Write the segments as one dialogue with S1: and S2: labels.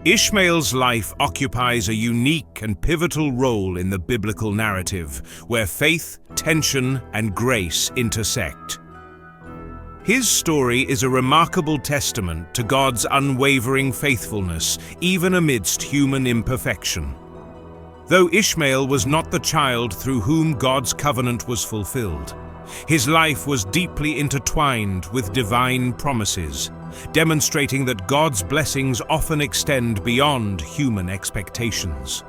S1: Ishmael's life occupies a unique and pivotal role in the biblical narrative, where faith, tension, and grace intersect. His story is a remarkable testament to God's unwavering faithfulness, even amidst human imperfection. Though Ishmael was not the child through whom God's covenant was fulfilled, his life was deeply intertwined with divine promises, demonstrating that God's blessings often extend beyond human expectations.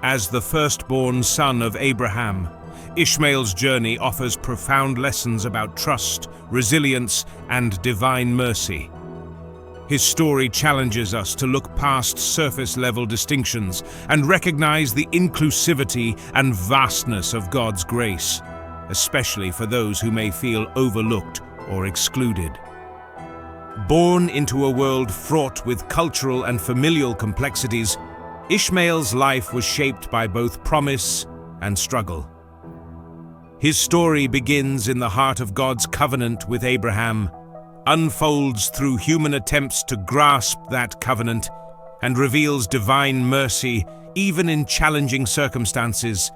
S1: As the firstborn son of Abraham, Ishmael's journey offers profound lessons about trust, resilience, and divine mercy. His story challenges us to look past surface-level distinctions and recognize the inclusivity and vastness of God's grace, especially for those who may feel overlooked or excluded. Born into a world fraught with cultural and familial complexities, Ishmael's life was shaped by both promise and struggle. His story begins in the heart of God's covenant with Abraham, unfolds through human attempts to grasp that covenant, and reveals divine mercy even in challenging circumstances.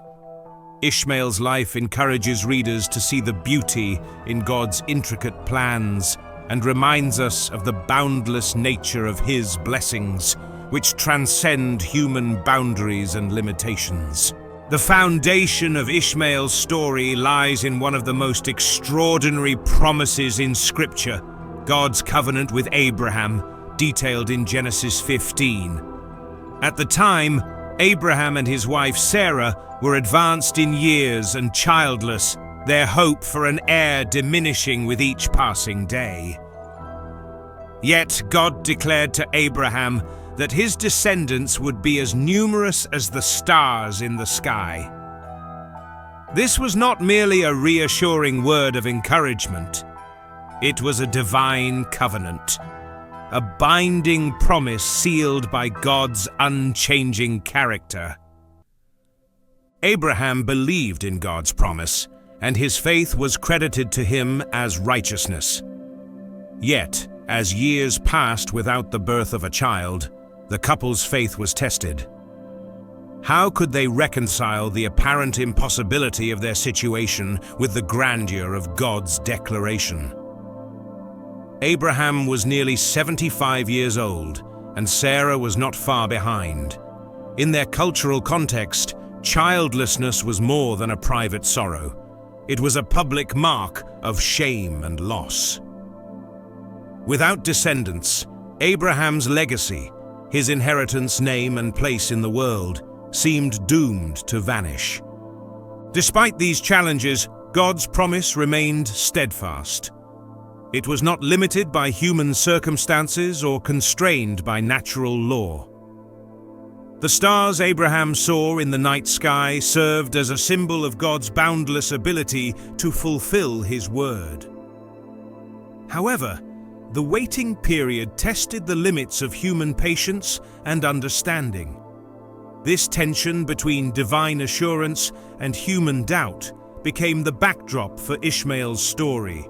S1: Ishmael's life encourages readers to see the beauty in God's intricate plans and reminds us of the boundless nature of His blessings, which transcend human boundaries and limitations. The foundation of Ishmael's story lies in one of the most extraordinary promises in Scripture, God's covenant with Abraham, detailed in Genesis 15. At the time, Abraham and his wife Sarah were advanced in years and childless, their hope for an heir diminishing with each passing day. Yet God declared to Abraham that his descendants would be as numerous as the stars in the sky. This was not merely a reassuring word of encouragement. It was a divine covenant, a binding promise sealed by God's unchanging character. Abraham believed in God's promise, and his faith was credited to him as righteousness. Yet, as years passed without the birth of a child, the couple's faith was tested. How could they reconcile the apparent impossibility of their situation with the grandeur of God's declaration? Abraham was nearly 75 years old, and Sarah was not far behind. In their cultural context, childlessness was more than a private sorrow. It was a public mark of shame and loss. Without descendants, Abraham's legacy, his inheritance, name, and place in the world, seemed doomed to vanish. Despite these challenges, God's promise remained steadfast. It was not limited by human circumstances or constrained by natural law. The stars Abraham saw in the night sky served as a symbol of God's boundless ability to fulfill His word. However, the waiting period tested the limits of human patience and understanding. This tension between divine assurance and human doubt became the backdrop for Ishmael's story.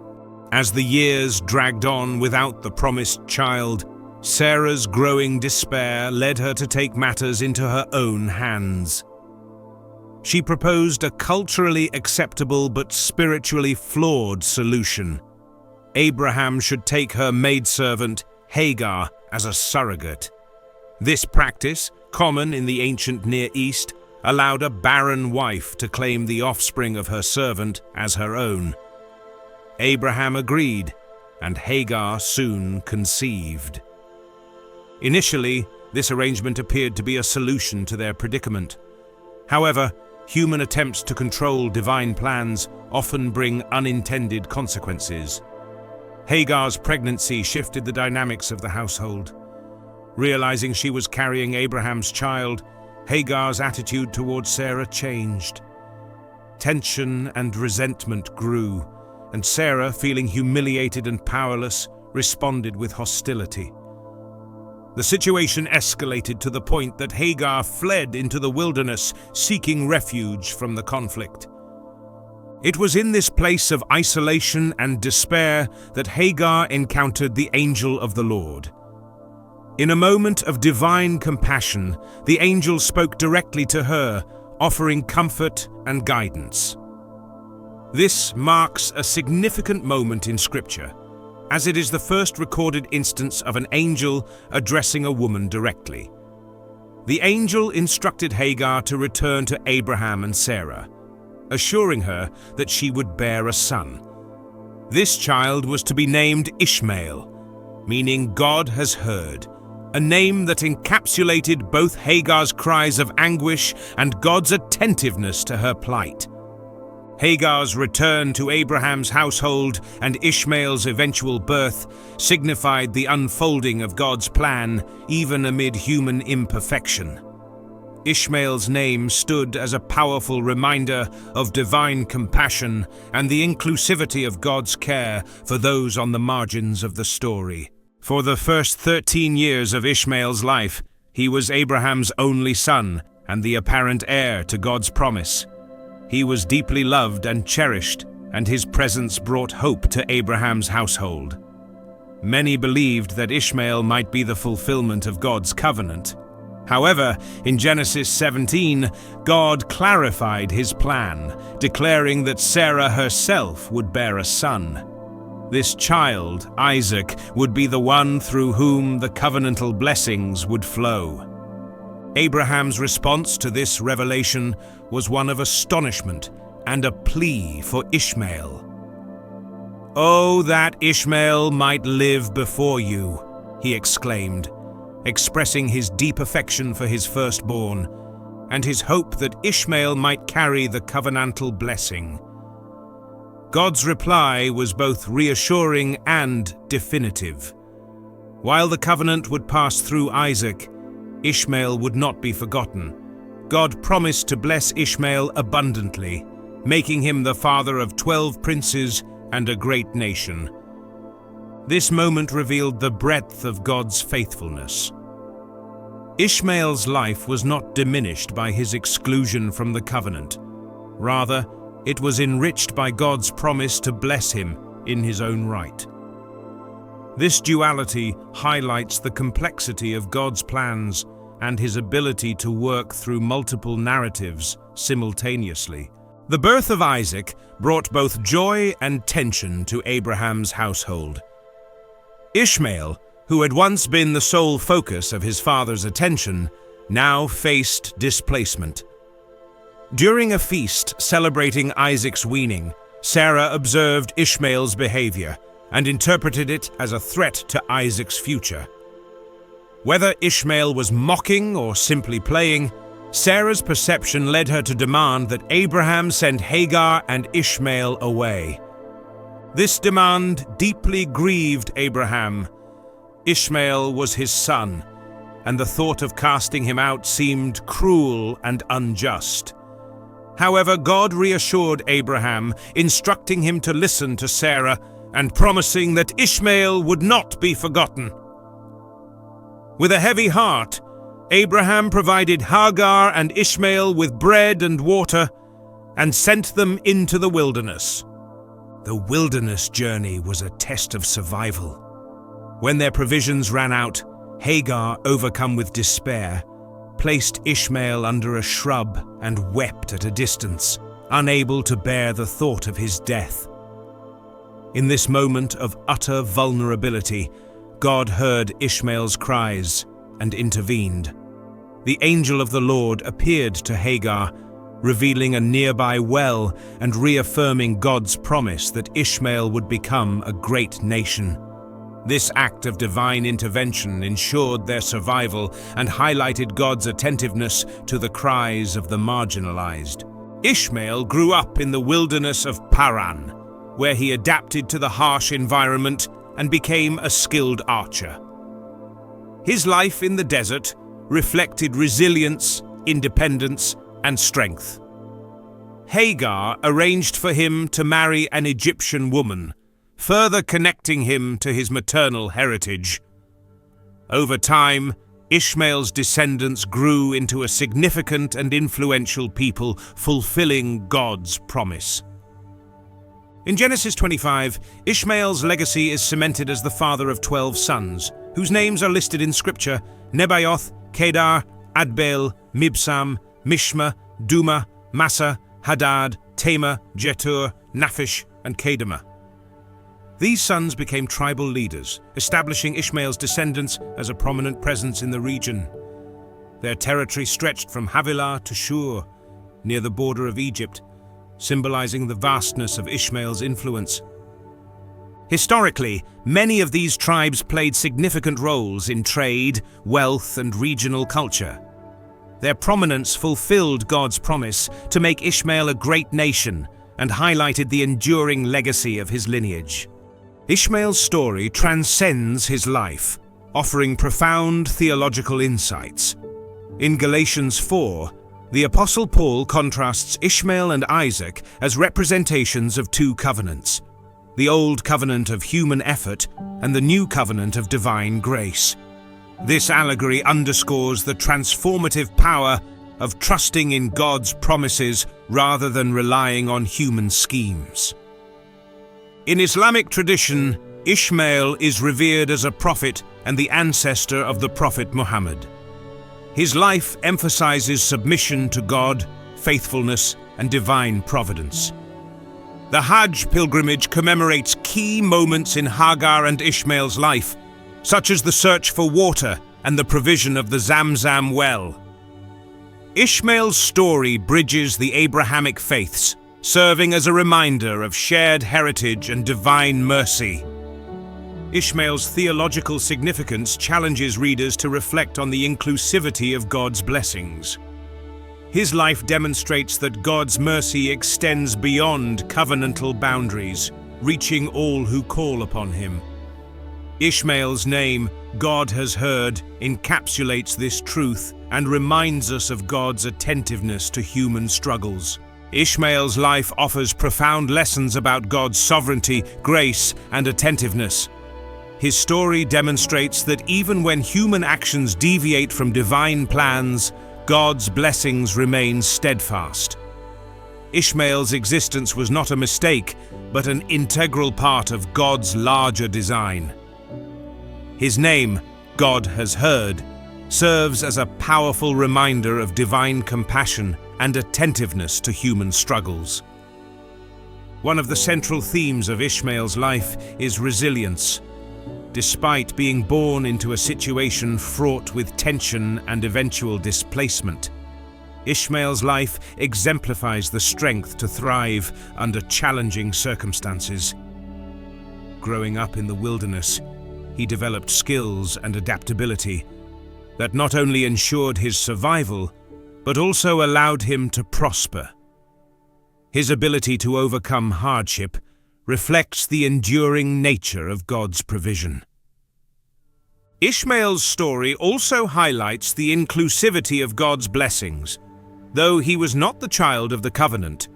S1: As the years dragged on without the promised child, Sarah's growing despair led her to take matters into her own hands. She proposed a culturally acceptable but spiritually flawed solution. Abraham should take her maidservant, Hagar, as a surrogate. This practice, common in the ancient Near East, allowed a barren wife to claim the offspring of her servant as her own. Abraham agreed, and Hagar soon conceived. Initially, this arrangement appeared to be a solution to their predicament. However, human attempts to control divine plans often bring unintended consequences. Hagar's pregnancy shifted the dynamics of the household. Realizing she was carrying Abraham's child, Hagar's attitude towards Sarah changed. Tension and resentment grew, and Sarah, feeling humiliated and powerless, responded with hostility. The situation escalated to the point that Hagar fled into the wilderness, seeking refuge from the conflict. It was in this place of isolation and despair that Hagar encountered the angel of the Lord. In a moment of divine compassion, the angel spoke directly to her, offering comfort and guidance. This marks a significant moment in Scripture, as it is the first recorded instance of an angel addressing a woman directly. The angel instructed Hagar to return to Abraham and Sarah, assuring her that she would bear a son. This child was to be named Ishamael, meaning God has heard, a name that encapsulated both Hagar's cries of anguish and God's attentiveness to her plight. Hagar's return to Abraham's household and Ishmael's eventual birth signified the unfolding of God's plan, even amid human imperfection. Ishmael's name stood as a powerful reminder of divine compassion and the inclusivity of God's care for those on the margins of the story. For the first 13 years of Ishmael's life, he was Abraham's only son and the apparent heir to God's promise. He was deeply loved and cherished, and his presence brought hope to Abraham's household. Many believed that Ishmael might be the fulfillment of God's covenant. However, in Genesis 17, God clarified his plan, declaring that Sarah herself would bear a son. This child, Isaac, would be the one through whom the covenantal blessings would flow. Abraham's response to this revelation was one of astonishment and a plea for Ishmael. "Oh, that Ishmael might live before you," he exclaimed, expressing his deep affection for his firstborn and his hope that Ishmael might carry the covenantal blessing. God's reply was both reassuring and definitive. While the covenant would pass through Isaac, Ishmael would not be forgotten. God promised to bless Ishmael abundantly, making him the father of 12 princes and a great nation. This moment revealed the breadth of God's faithfulness. Ishmael's life was not diminished by his exclusion from the covenant. Rather, it was enriched by God's promise to bless him in his own right. This duality highlights the complexity of God's plans and his ability to work through multiple narratives simultaneously. The birth of Isaac brought both joy and tension to Abraham's household. Ishmael, who had once been the sole focus of his father's attention, now faced displacement. During a feast celebrating Isaac's weaning, Sarah observed Ishmael's behavior and interpreted it as a threat to Isaac's future. Whether Ishmael was mocking or simply playing, Sarah's perception led her to demand that Abraham send Hagar and Ishmael away. This demand deeply grieved Abraham. Ishmael was his son, and the thought of casting him out seemed cruel and unjust. However, God reassured Abraham, instructing him to listen to Sarah and promising that Ishmael would not be forgotten. With a heavy heart, Abraham provided Hagar and Ishmael with bread and water and sent them into the wilderness. The wilderness journey was a test of survival. When their provisions ran out, Hagar, overcome with despair, placed Ishmael under a shrub and wept at a distance, unable to bear the thought of his death. In this moment of utter vulnerability, God heard Ishmael's cries and intervened. The angel of the Lord appeared to Hagar, revealing a nearby well and reaffirming God's promise that Ishmael would become a great nation. This act of divine intervention ensured their survival and highlighted God's attentiveness to the cries of the marginalized. Ishmael grew up in the wilderness of Paran, where he adapted to the harsh environment and became a skilled archer. His life in the desert reflected resilience, independence, and strength. Hagar arranged for him to marry an Egyptian woman, further connecting him to his maternal heritage. Over time, Ishmael's descendants grew into a significant and influential people, fulfilling God's promise. In Genesis 25, Ishmael's legacy is cemented as the father of 12 sons, whose names are listed in Scripture: Nebaioth, Kedar, Adbeel, Mibsam, Mishma, Duma, Massa, Hadad, Tema, Jetur, Naphish, and Kedema. These sons became tribal leaders, establishing Ishmael's descendants as a prominent presence in the region. Their territory stretched from Havilah to Shur, near the border of Egypt, symbolizing the vastness of Ishmael's influence. Historically, many of these tribes played significant roles in trade, wealth, and regional culture. Their prominence fulfilled God's promise to make Ishmael a great nation and highlighted the enduring legacy of his lineage. Ishmael's story transcends his life, offering profound theological insights. In Galatians 4, the Apostle Paul contrasts Ishmael and Isaac as representations of two covenants: the old covenant of human effort and the new covenant of divine grace. This allegory underscores the transformative power of trusting in God's promises rather than relying on human schemes. In Islamic tradition, Ishmael is revered as a prophet and the ancestor of the Prophet Muhammad. His life emphasizes submission to God, faithfulness, and divine providence. The Hajj pilgrimage commemorates key moments in Hagar and Ishmael's life, such as the search for water and the provision of the Zamzam well. Ishmael's story bridges the Abrahamic faiths, serving as a reminder of shared heritage and divine mercy. Ishmael's theological significance challenges readers to reflect on the inclusivity of God's blessings. His life demonstrates that God's mercy extends beyond covenantal boundaries, reaching all who call upon him. Ishmael's name, God has heard, encapsulates this truth and reminds us of God's attentiveness to human struggles. Ishmael's life offers profound lessons about God's sovereignty, grace, and attentiveness. His story demonstrates that even when human actions deviate from divine plans, God's blessings remain steadfast. Ishmael's existence was not a mistake, but an integral part of God's larger design. His name, God has heard, serves as a powerful reminder of divine compassion and attentiveness to human struggles. One of the central themes of Ishmael's life is resilience. Despite being born into a situation fraught with tension and eventual displacement, Ishmael's life exemplifies the strength to thrive under challenging circumstances. Growing up in the wilderness, he developed skills and adaptability that not only ensured his survival, but also allowed him to prosper. His ability to overcome hardship reflects the enduring nature of God's provision. Ishmael's story also highlights the inclusivity of God's blessings. Though he was not the child of the covenant,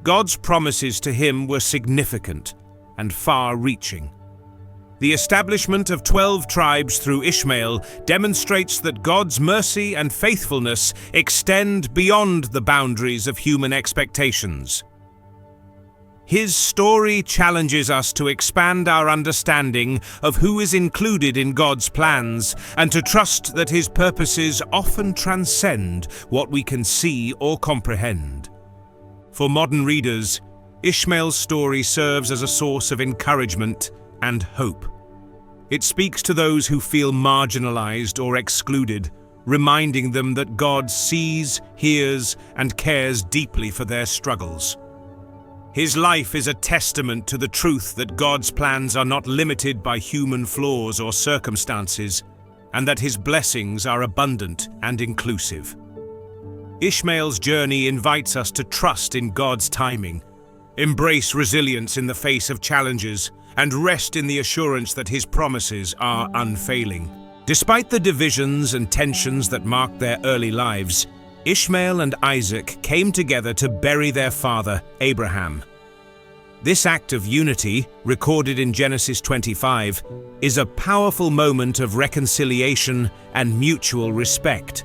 S1: God's promises to him were significant and far-reaching. The establishment of 12 tribes through Ishmael demonstrates that God's mercy and faithfulness extend beyond the boundaries of human expectations. His story challenges us to expand our understanding of who is included in God's plans and to trust that his purposes often transcend what we can see or comprehend. For modern readers, Ishmael's story serves as a source of encouragement and hope. It speaks to those who feel marginalized or excluded, reminding them that God sees, hears, and cares deeply for their struggles. His life is a testament to the truth that God's plans are not limited by human flaws or circumstances, and that his blessings are abundant and inclusive. Ishmael's journey invites us to trust in God's timing, embrace resilience in the face of challenges, and rest in the assurance that his promises are unfailing. Despite the divisions and tensions that marked their early lives, Ishmael and Isaac came together to bury their father, Abraham. This act of unity, recorded in Genesis 25, is a powerful moment of reconciliation and mutual respect.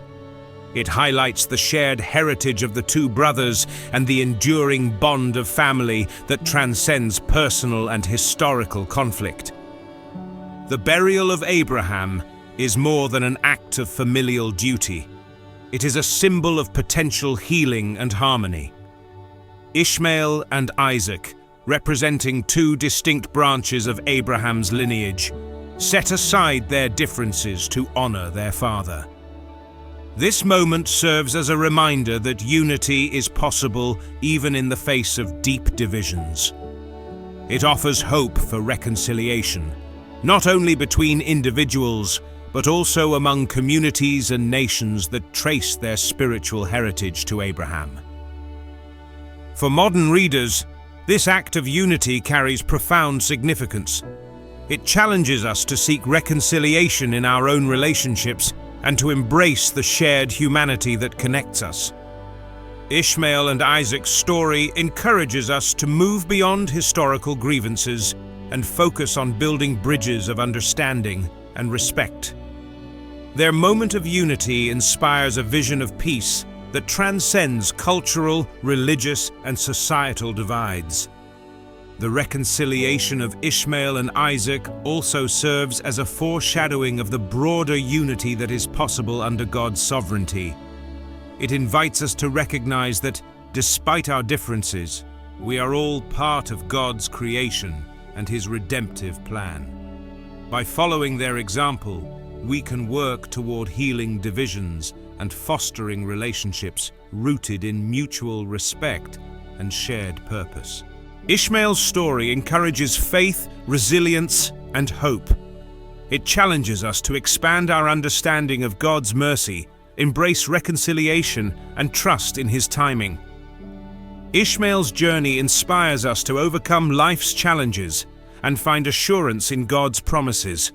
S1: It highlights the shared heritage of the two brothers and the enduring bond of family that transcends personal and historical conflict. The burial of Abraham is more than an act of familial duty. It is a symbol of potential healing and harmony. Ishmael and Isaac, representing two distinct branches of Abraham's lineage, set aside their differences to honor their father. This moment serves as a reminder that unity is possible even in the face of deep divisions. It offers hope for reconciliation, not only between individuals, but also among communities and nations that trace their spiritual heritage to Abraham. For modern readers, this act of unity carries profound significance. It challenges us to seek reconciliation in our own relationships and to embrace the shared humanity that connects us. Ishmael and Isaac's story encourages us to move beyond historical grievances and focus on building bridges of understanding and respect. Their moment of unity inspires a vision of peace that transcends cultural, religious, and societal divides. The reconciliation of Ishmael and Isaac also serves as a foreshadowing of the broader unity that is possible under God's sovereignty. It invites us to recognize that, despite our differences, we are all part of God's creation and His redemptive plan. By following their example, we can work toward healing divisions and fostering relationships rooted in mutual respect and shared purpose. Ishmael's story encourages faith, resilience, and hope. It challenges us to expand our understanding of God's mercy, embrace reconciliation, and trust in His timing. Ishmael's journey inspires us to overcome life's challenges and find assurance in God's promises,